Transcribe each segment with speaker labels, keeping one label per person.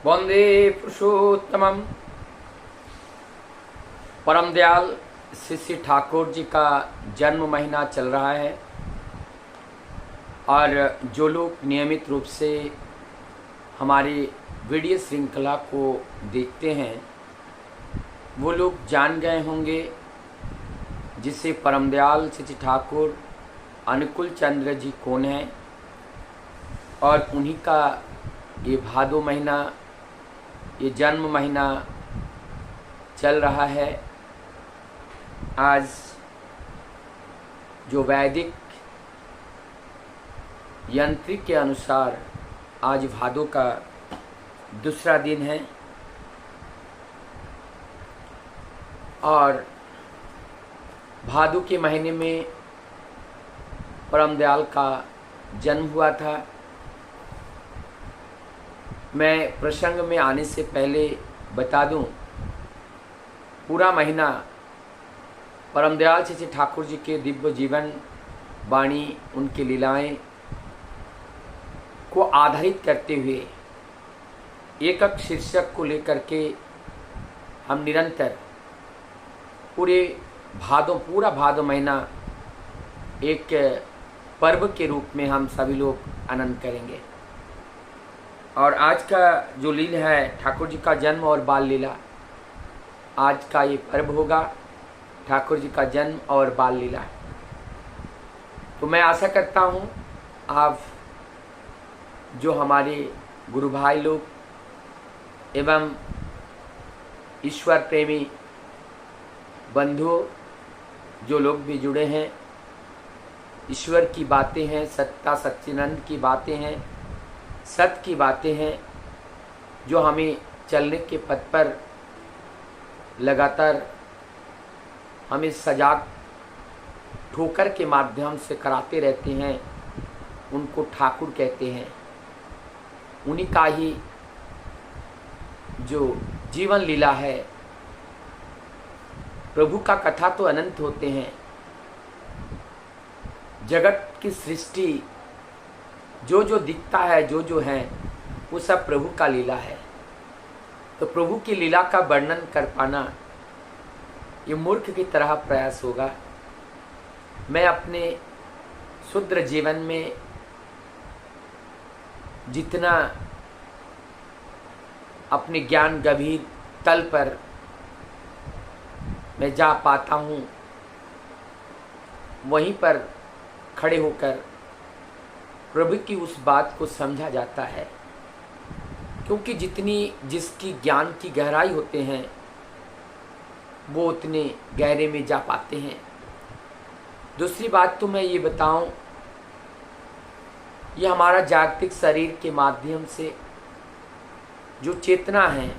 Speaker 1: वंदे पुरुषोत्तमम। परम दयाल श्री श्री ठाकुर जी का जन्म महीना चल रहा है और जो लोग नियमित रूप से हमारी वीडियो श्रृंखला को देखते हैं वो लोग जान गए होंगे जिसे परम दयाल श्री श्री ठाकुर अनुकूल चंद्र जी कौन हैं और उन्हीं का ये भादो महीना, ये जन्म महीना चल रहा है। आज जो वैदिक यंत्रिक के अनुसार आज भादो का दूसरा दिन है और भादो के महीने में परम दयाल का जन्म हुआ था। मैं प्रसंग में आने से पहले बता दूं, पूरा महीना परम दयाल श्री ठाकुर जी के दिव्य जीवन वाणी, उनकी लीलाएं को आधारित करते हुए एक एक शीर्षक को लेकर के हम निरंतर पूरा भादो महीना एक पर्व के रूप में हम सभी लोग आनंद करेंगे। और आज का जो लीला है ठाकुर जी का जन्म और बाल लीला, आज का ये पर्व होगा ठाकुर जी का जन्म और बाल लीला। तो मैं आशा करता हूँ आप जो हमारे गुरु भाई लोग एवं ईश्वर प्रेमी बंधुओं जो लोग भी जुड़े हैं, ईश्वर की बातें हैं, सत्ता सच्चिदानंद की बातें हैं, सत्य की बातें हैं जो हमें चलने के पथ पर लगातार हमें सजाग ठोकर के माध्यम से कराते रहते हैं, उनको ठाकुर कहते हैं। उन्हीं का ही जो जीवन लीला है, प्रभु का कथा तो अनंत होते हैं। जगत की सृष्टि जो जो दिखता है, जो जो है, वो सब प्रभु का लीला है। तो प्रभु की लीला का वर्णन कर पाना ये मूर्ख की तरह प्रयास होगा। मैं अपने शुद्र जीवन में जितना अपने ज्ञान गंभीर तल पर मैं जा पाता हूँ, वहीं पर खड़े होकर प्रभु की उस बात को समझा जाता है, क्योंकि जिसकी ज्ञान की गहराई होते हैं वो उतने गहरे में जा पाते हैं। दूसरी बात तो मैं ये बताऊं, ये हमारा जागतिक शरीर के माध्यम से जो चेतना है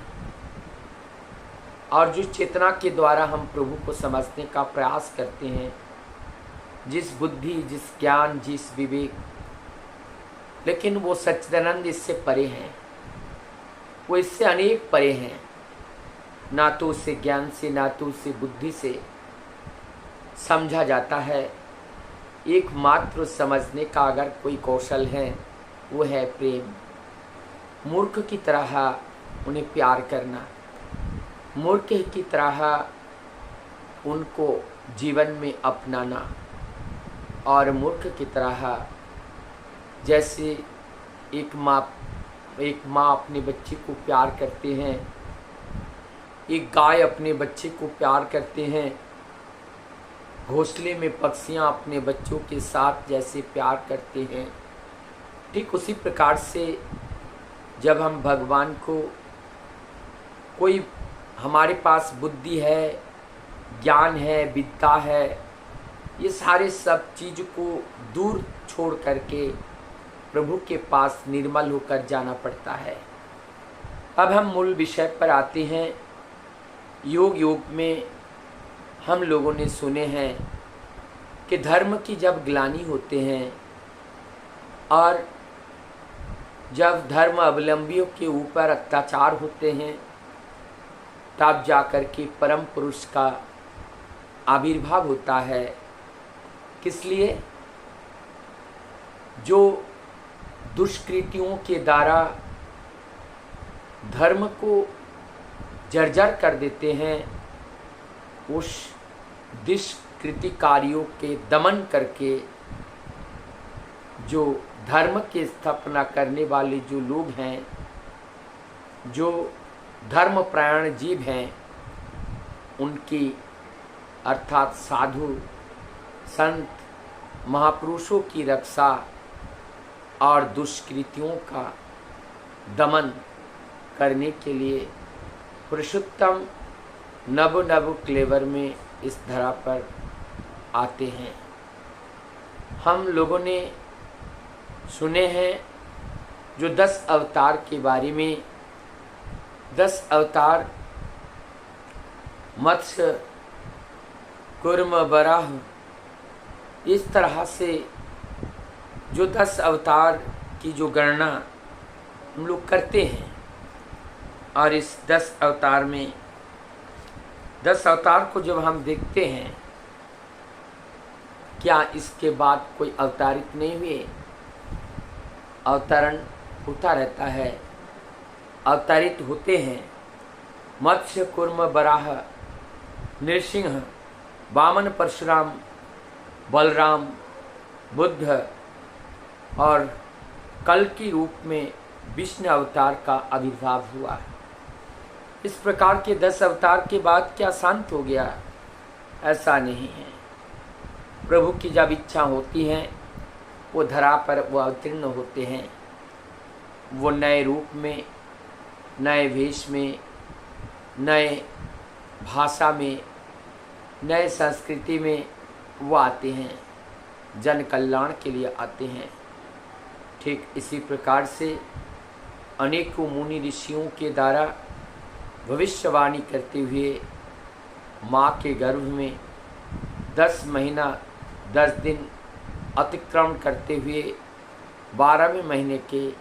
Speaker 1: और जिस चेतना के द्वारा हम प्रभु को समझने का प्रयास करते हैं, जिस बुद्धि, जिस ज्ञान, जिस विवेक, लेकिन वो सच्चिदानंद इससे परे हैं, वो इससे अनेक परे हैं। ना तो उसे ज्ञान से, ना तो उसे बुद्धि से समझा जाता है। एकमात्र समझने का अगर कोई कौशल है वो है प्रेम। मूर्ख की तरह उन्हें प्यार करना, मूर्ख की तरह उनको जीवन में अपनाना, और मूर्ख की तरह जैसे एक माँ अपने बच्चे को प्यार करते हैं, एक गाय अपने बच्चे को प्यार करते हैं, घोंसले में पक्षियाँ अपने बच्चों के साथ जैसे प्यार करते हैं, ठीक उसी प्रकार से जब हम भगवान को, कोई हमारे पास बुद्धि है, ज्ञान है, विद्या है, ये सारे सब चीज़ को दूर छोड़ करके प्रभु के पास निर्मल होकर जाना पड़ता है। अब हम मूल विषय पर आते हैं। योग में हम लोगों ने सुने हैं कि धर्म की जब ग्लानि होते हैं और जब धर्म अवलंबियों के ऊपर अत्याचार होते हैं, तब जाकर के परम पुरुष का आविर्भाव होता है। किस लिए? जो दुष्कृतियों के द्वारा धर्म को जर्जर कर देते हैं, उस दुष्कृतिकारियों के दमन करके जो धर्म की स्थापना करने वाले जो लोग हैं, जो धर्मपरायण जीव हैं, उनकी अर्थात साधु संत महापुरुषों की रक्षा और दुष्कृतियों का दमन करने के लिए पुरुषोत्तम नव नव क्लेवर में इस धरा पर आते हैं। हम लोगों ने सुने हैं जो 10 अवतार के बारे में। 10 अवतार मत्स्य, कूर्म, वराह, इस तरह से जो 10 अवतार की जो गणना हम लोग करते हैं, और इस 10 अवतार में 10 अवतार को जब हम देखते हैं, क्या इसके बाद कोई अवतारित नहीं हुए? अवतरण होता रहता है, अवतारित होते हैं। मत्स्य, कूर्म, वराह, नृसिंह, वामन, परशुराम, बलराम, बुद्ध और कल की रूप में विष्णु अवतार का आविर्भाव हुआ। इस प्रकार के 10 अवतार के बाद क्या शांत हो गया? ऐसा नहीं है। प्रभु की जब इच्छा होती है, वो धरा पर वो अवतीर्ण होते हैं। वो नए रूप में, नए वेश में, नए भाषा में, नए संस्कृति में वो आते हैं, जन कल्याण के लिए आते हैं। ठीक इसी प्रकार से अनेकों मुनि ऋषियों के द्वारा भविष्यवाणी करते हुए माँ के गर्भ में 10 महीना 10 दिन अतिक्रमण करते हुए 12वें महीने के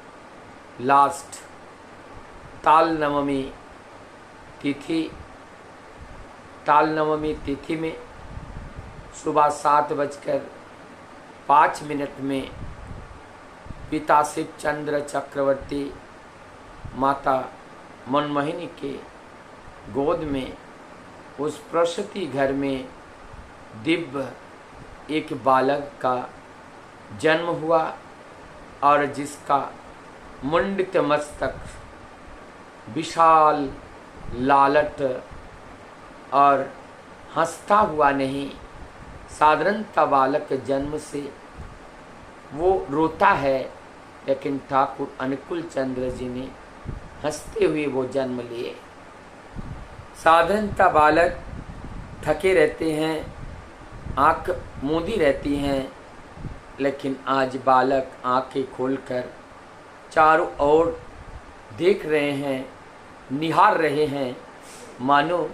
Speaker 1: लास्ट ताल नवमी तिथि में सुबह 7:05 में पिता शिवचंद्र चक्रवर्ती माता मनमोहिनी के गोद में उस प्रसूति घर में दिव्य एक बालक का जन्म हुआ, और जिसका मुंडित मस्तक, विशाल लालट और हंसता हुआ नहीं, साधारणता बालक जन्म से वो रोता है, लेकिन ठाकुर अनुकूल चंद्र जी ने हंसते हुए वो जन्म लिए। साधारणता बालक थके रहते हैं, आँख मूंदी रहती हैं, लेकिन आज बालक आँखें खोलकर चारों ओर देख रहे हैं, निहार रहे हैं, मानो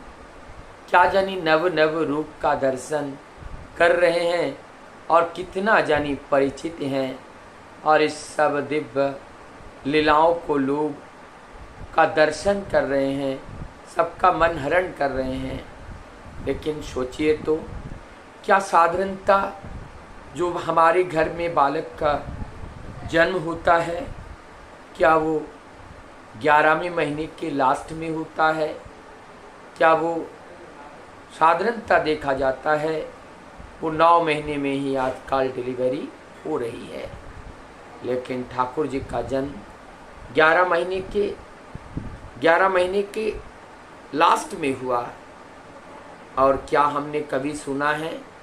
Speaker 1: क्या जानी नव नव रूप का दर्शन कर रहे हैं, और कितना जानी परिचित हैं, और इस सब दिव्य लीलाओं को लोग का दर्शन कर रहे हैं, सबका मन हरण कर रहे हैं। लेकिन सोचिए तो, क्या साधारणता जो हमारे घर में बालक का जन्म होता है, क्या वो 11वें महीने के लास्ट में होता है? क्या वो साधारणता देखा जाता है? वो 9 महीने में ही आजकल डिलीवरी हो रही है। लेकिन ठाकुर जी का जन्म 11 महीने के लास्ट में हुआ। और क्या हमने कभी सुना है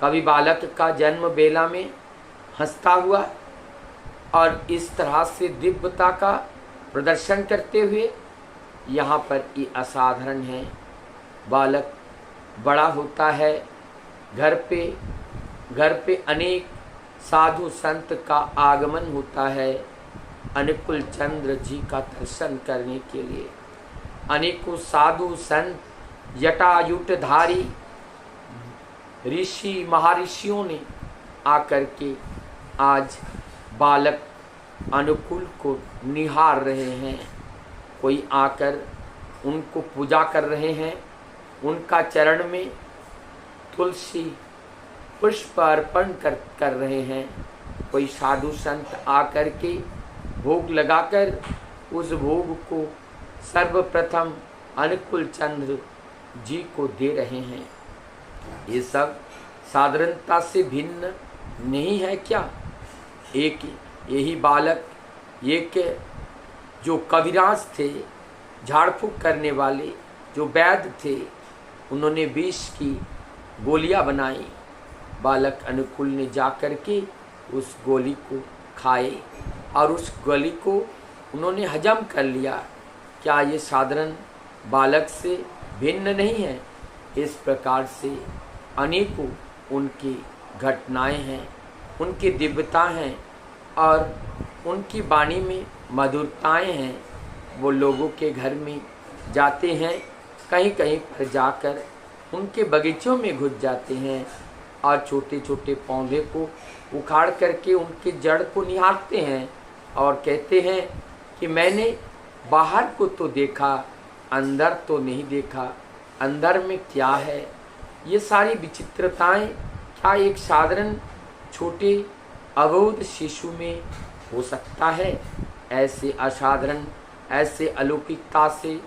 Speaker 1: कभी बालक का जन्म बेला में हंसता हुआ और इस तरह से दिव्यता का प्रदर्शन करते हुए? यहाँ पर ये असाधारण है। बालक बड़ा होता है, घर पे अनेक साधु संत का आगमन होता है अनुकूल चंद्र जी का दर्शन करने के लिए। अनेकों साधु संत जटायुटधारी ऋषि महर्षियों ने आकर के आज बालक अनुकूल को निहार रहे हैं। कोई आकर उनको पूजा कर रहे हैं, उनका चरण में तुलसी पुष्प अर्पण कर रहे हैं। कोई साधु संत आकर के भोग लगाकर उस भोग को सर्वप्रथम अनुकूल चंद्र जी को दे रहे हैं। ये सब साधारणता से भिन्न नहीं है क्या? एक यही बालक, एक जो कविराज थे, झाड़ फूक करने वाले जो वैद्य थे, उन्होंने विष की गोलियां बनाई। बालक अनुकूल ने जाकर के उस गोली को खाए और उस गोली को उन्होंने हजम कर लिया। क्या ये साधारण बालक से भिन्न नहीं है? इस प्रकार से अनेकों उनकी घटनाएं हैं, उनकी दिव्यता हैं और उनकी वाणी में मधुरताएं हैं। वो लोगों के घर में जाते हैं, कहीं कहीं पर जाकर उनके बगीचों में घुस जाते हैं और छोटे छोटे पौधे को उखाड़ करके उनकी जड़ को निहारते हैं और कहते हैं कि मैंने बाहर को तो देखा, अंदर तो नहीं देखा, अंदर में क्या है? ये सारी विचित्रताएं क्या एक साधारण छोटे अबोध शिशु में हो सकता है? ऐसे असाधारण, ऐसे अलौकिकता से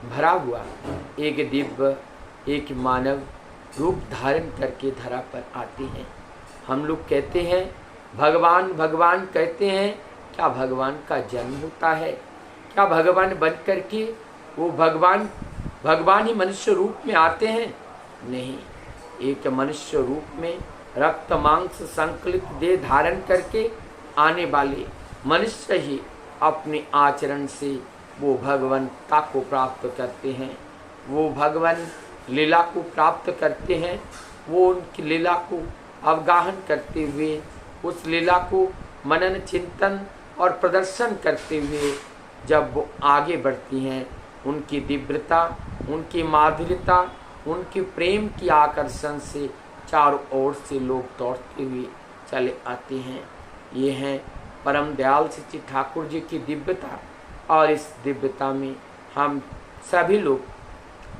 Speaker 1: भरा हुआ एक दिव्य, एक मानव रूप धारण करके धरा पर आते हैं। हम लोग कहते हैं भगवान भगवान कहते हैं, क्या भगवान का जन्म होता है? क्या भगवान बन करके वो भगवान ही मनुष्य रूप में आते हैं? नहीं, एक मनुष्य रूप में रक्त मांस संकलित देह धारण करके आने वाले मनुष्य ही अपने आचरण से वो भगवंता को प्राप्त करते हैं, वो भगवान लीला को प्राप्त करते हैं। वो उनकी लीला को अवगाहन करते हुए, उस लीला को मनन चिंतन और प्रदर्शन करते हुए जब वो आगे बढ़ती हैं, उनकी दिव्यता, उनकी माधुर्यता, उनके प्रेम की आकर्षण से चारों ओर से लोग दौड़ते हुए चले आते हैं। ये हैं परम दयाल सच्चे ठाकुर जी की दिव्यता। और इस दिव्यता में हम सभी लोग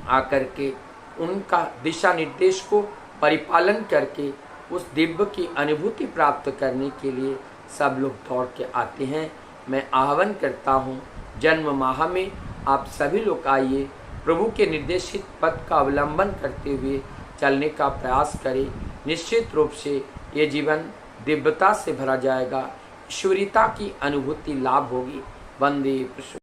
Speaker 1: आकर के उनका दिशा निर्देश को परिपालन करके उस दिव्य की अनुभूति प्राप्त करने के लिए सब लोग दौड़ के आते हैं। मैं आह्वान करता हूँ, जन्म माह में आप सभी लोग आइए, प्रभु के निर्देशित पथ का अवलंबन करते हुए चलने का प्रयास करें। निश्चित रूप से ये जीवन दिव्यता से भरा जाएगा, ईश्वरीयता की अनुभूति लाभ होगी। वंदे पुरुषोत्तम।